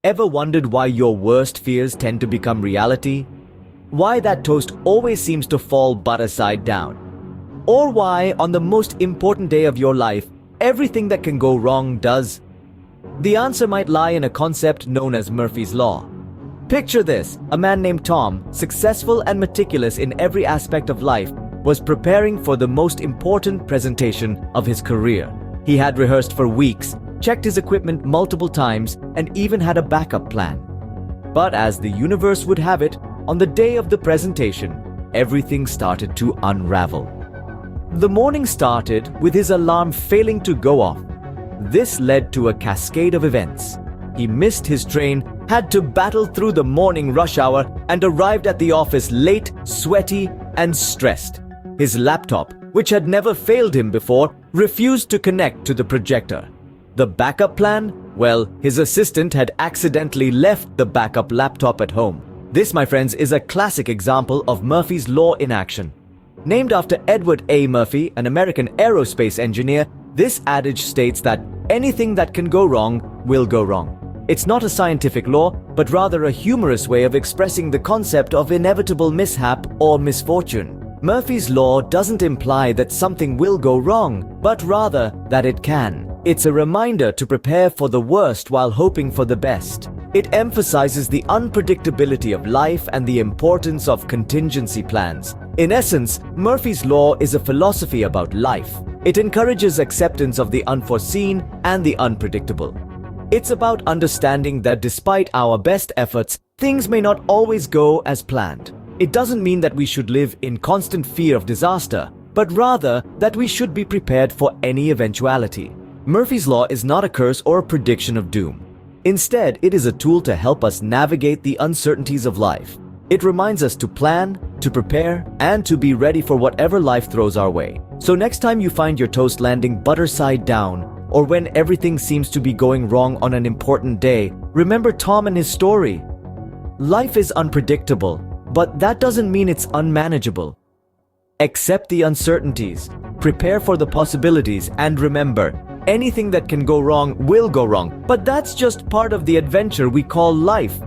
Ever wondered why your worst fears tend to become reality? Why that toast always seems to fall butter side down? Or why, on the most important day of your life, everything that can go wrong does? The answer might lie in a concept known as Murphy's Law. Picture this: a man named Tom, successful and meticulous in every aspect of life, was preparing for the most important presentation of his career. He had rehearsed for weeks, checked his equipment multiple times, and even had a backup plan. But as the universe would have it, on the day of the presentation, everything started to unravel. The morning started with his alarm failing to go off. This led to a cascade of events. He missed his train, had to battle through the morning rush hour, and arrived at the office late, sweaty, and stressed. His laptop, which had never failed him before, refused to connect to the projector. The backup plan? Well, his assistant had accidentally left the backup laptop at home. This, my friends, is a classic example of Murphy's Law in action. Named after Edward A. Murphy, an American aerospace engineer, this adage states that anything that can go wrong will go wrong. It's not a scientific law, but rather a humorous way of expressing the concept of inevitable mishap or misfortune. Murphy's Law doesn't imply that something will go wrong, but rather that it can. It's a reminder to prepare for the worst while hoping for the best. It emphasizes the unpredictability of life and the importance of contingency plans. In essence, Murphy's Law is a philosophy about life. It encourages acceptance of the unforeseen and the unpredictable. It's about understanding that despite our best efforts, things may not always go as planned. It doesn't mean that we should live in constant fear of disaster, but rather that we should be prepared for any eventuality. Murphy's Law is not a curse or a prediction of doom. Instead, it is a tool to help us navigate the uncertainties of life. It reminds us to plan, to prepare, and to be ready for whatever life throws our way. So next time you find your toast landing butter side down, or when everything seems to be going wrong on an important day, remember Tom and his story. Life is unpredictable, but that doesn't mean it's unmanageable. Accept the uncertainties, prepare for the possibilities, and remember, anything that can go wrong will go wrong, but that's just part of the adventure we call life.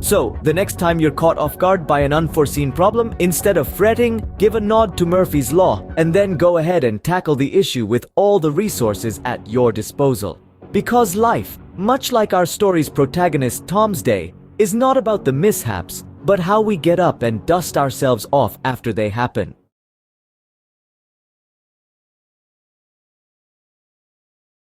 So, the next time you're caught off guard by an unforeseen problem, instead of fretting, give a nod to Murphy's Law, and then go ahead and tackle the issue with all the resources at your disposal. Because life, much like our story's protagonist Tom's day, is not about the mishaps, but how we get up and dust ourselves off after they happen.